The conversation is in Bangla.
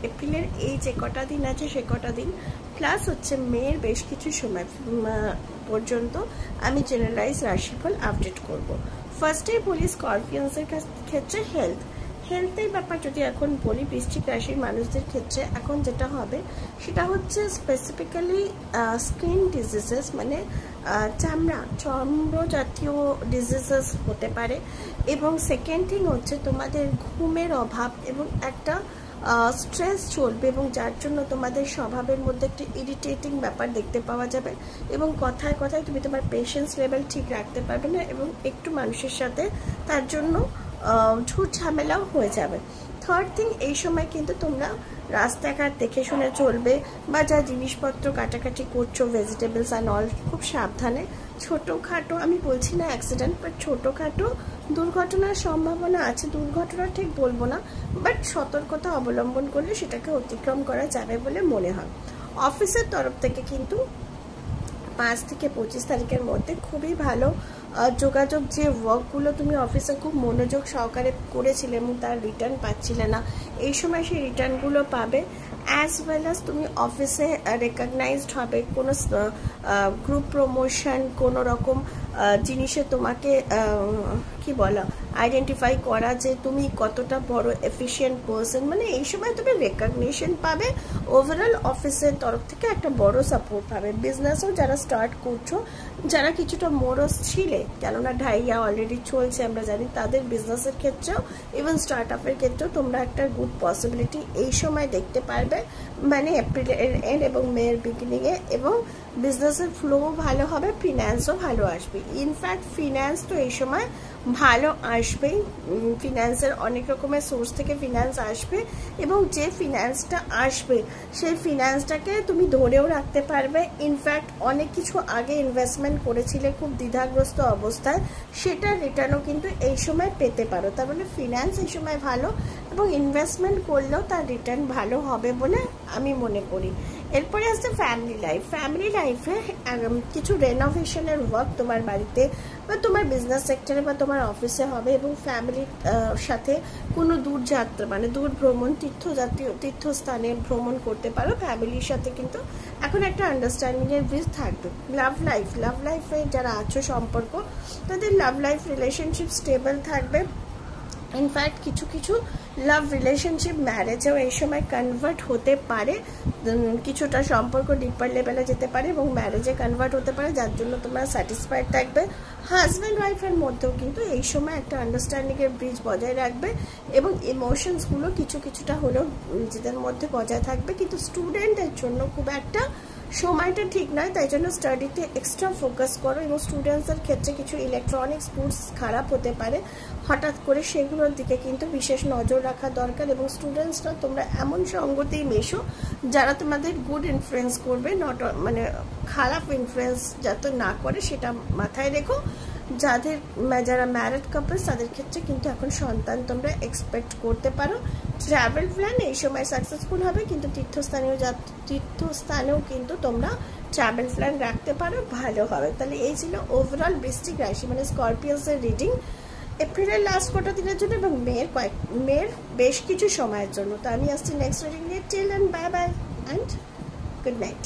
এপ্রিলের এই যে কটা দিন আছে সে কটা দিন প্লাস হচ্ছে মেয়ের বেশ কিছু সময় পর্যন্ত আমি জেনারেলাইজ রাশিফল আপডেট করব। ফার্স্টেই বলি স্করপিয়ানসের ক্ষেত্রে হেলথের ব্যাপার যদি এখন বলি, বৃশ্চিক রাশির মানুষদের ক্ষেত্রে এখন যেটা হবে সেটা হচ্ছে স্পেসিফিক্যালি স্কিন ডিজিজেস, মানে চর্ম জাতীয় ডিজিজেস হতে পারে। এবং সেকেন্ড থিং হচ্ছে তোমাদের ঘুমের অভাব এবং একটা স্ট্রেস চলবে, এবং যার জন্য তোমাদের স্বভাবের মধ্যে একটা ইরিটেটিং ব্যাপার দেখতে পাওয়া যাবে, এবং কথায় কথায় তুমি তোমার পেশেন্স লেভেল ঠিক রাখতে পারবে না, এবং একটু মানুষের সাথে তার জন্য ঝুট ঝামেলাও হয়ে যাবে। থার্ড থিং, এই সময় কিন্তু তোমরা রাস্তাঘাট দেখে শুনে চলবে, বা যা জিনিসপত্র কাটাকাটি করছো ভেজিটেবলস অ্যান্ড অল, খুব সাবধানে। ছোটোখাটো, আমি বলছি না অ্যাক্সিডেন্ট, বাট ছোটোখাটো দুর্ঘটনার সম্ভাবনা আছে। দুর্ঘটনা ঠিক বলবো না, বাট সতর্কতা অবলম্বন করলে সেটাকে অতিক্রম করা যাবে বলে মনে হয়। অফিসের তরফ থেকে কিন্তু 5 থেকে 25 তারিখের মধ্যে খুবই ভালো যোগাযোগ, যে ওয়ার্কগুলো তুমি অফিসে খুব মনোযোগ সহকারে করেছিলে এবং তার রিটার্ন পাচ্ছিলে না, এই সময় সেই রিটার্নগুলো পাবে। অ্যাজ ওয়েল অ্যাজ তুমি অফিসে রেকগনাইজড হবে, কোনো গ্রুপ প্রমোশন, কোনো রকম জিনিসে তোমাকে কি বলা আইডেন্টিফাই করা যে তুমি কতটা বড় এফিশিয়েন্ট পারসন, মানে এই সময় তুমি রেকগনিশন পাবে। ওভারঅল অফিসের তরফ থেকে একটা বড় সাপোর্ট পাবে। বিজনেসও যারা স্টার্ট করছো, যারা কিছুটা মোরস ছিলে, কেননা ঢাইয়া অলরেডি চলছে আমরা জানি, তাদের বিজনেসের ক্ষেত্রেও ইভেন স্টার্ট আপের ক্ষেত্রেও তোমরা একটা গুড পসিবিলিটি এই সময় দেখতে পারবে, মানে এপ্রিলের এন্ড এবং মেয়ের বিগিনিংয়ে। এবং বিজনেসের ফ্লোও ভালো হবে, ফিন্যান্সও ভালো আসবে। ইনফ্যাক্ট ফিন্যান্স তো এই সময় ভালো আসবেই, ফিন্যান্সের অনেক রকমের সোর্স থেকে ফিন্যান্স আসবে, এবং যে ফিন্যান্সটা আসবে সেই ফিন্যান্সটাকে তুমি ধরেও রাখতে পারবে। ইনফ্যাক্ট অনেক কিছু আগে ইনভেস্টমেন্ট করেছিলে খুব দ্বিধাগ্রস্ত অবস্থায়, সেটার রিটার্নও কিন্তু এই সময় পেতে পারো। তার মানে ফিন্যান্স এই সময় ভালো, এবং ইনভেস্টমেন্ট করলেও তার রিটার্ন ভালো হবে বলে আমি মনে করি। এরপরে আসছে ফ্যামিলি লাইফ। ফ্যামিলি লাইফে কিছু রেনোভেশনের ওয়ার্ক তোমার বাড়িতে বা তোমার বিজনেস সেক্টরে বা তোমার অফিসে হবে, এবং ফ্যামিলির সাথে কোনো দূর যাত্রা, মানে দূর ভ্রমণ, তীর্থস্থানে ভ্রমণ করতে পারো ফ্যামিলির সাথে। কিন্তু এখন একটা আন্ডারস্ট্যান্ডিংয়ের ব্রিজ থাকবে। লাভ লাইফে যারা আছো সম্পর্ক, তাদের লাভ লাইফ রিলেশনশিপ স্টেবল থাকবে। ইনফ্যাক্ট কিছু লাভ রিলেশনশিপ ম্যারেজেও এই সময় কনভার্ট হতে পারে, কিছুটা সম্পর্ক ডিপার লেভেলে যেতে পারে এবং ম্যারেজে কনভার্ট হতে পারে, যার জন্য তোমরা স্যাটিসফাইড থাকবে। হাজব্যান্ড ওয়াইফের মধ্যেও কিন্তু এই সময় একটা আন্ডারস্ট্যান্ডিংয়ের ব্রিজ বজায় রাখবে, এবং ইমোশনসগুলো কিছুটা হলেও নিজেদের মধ্যে বজায় থাকবে। কিন্তু স্টুডেন্টের জন্য খুব একটা সময়টা ঠিক নয়, তাই জন্য স্টাডিতে এক্সট্রা ফোকাস করো। এবং স্টুডেন্টসের ক্ষেত্রে কিছু ইলেকট্রনিক্স গুডস খারাপ হতে পারে হঠাৎ করে, সেগুলোর দিকে কিন্তু বিশেষ নজর রাখা দরকার। এবং স্টুডেন্টসরা তোমরা এমন সঙ্গতেই মেশো যারা তোমাদের গুড ইনফ্লুয়েন্স করবে, নট মানে খারাপ ইনফ্লুয়েন্স যাতে না করে, সেটা মাথায় রেখো। যারা ম্যারিড কাপলস, তাদের ক্ষেত্রে কিন্তু এখন সন্তান তোমরা এক্সপেক্ট করতে পারো। ট্রাভেল প্ল্যান এই সময় সাকসেসফুল হবে, কিন্তু তীর্থস্থানেও কিন্তু তোমরা ট্রাভেল প্ল্যান রাখতে পারো, ভালো হবে। তাহলে এই ছিল ওভারঅল বৃশ্চিক রাশি মানে স্করপিয়ানসের রিডিং এপ্রিলের লাস্ট কটা দিনের জন্য এবং মেয়ের বেশ কিছু সময়ের জন্য। তো আমি আসছি নেক্সট রিডিং নিয়ে। Till and bye bye and good night.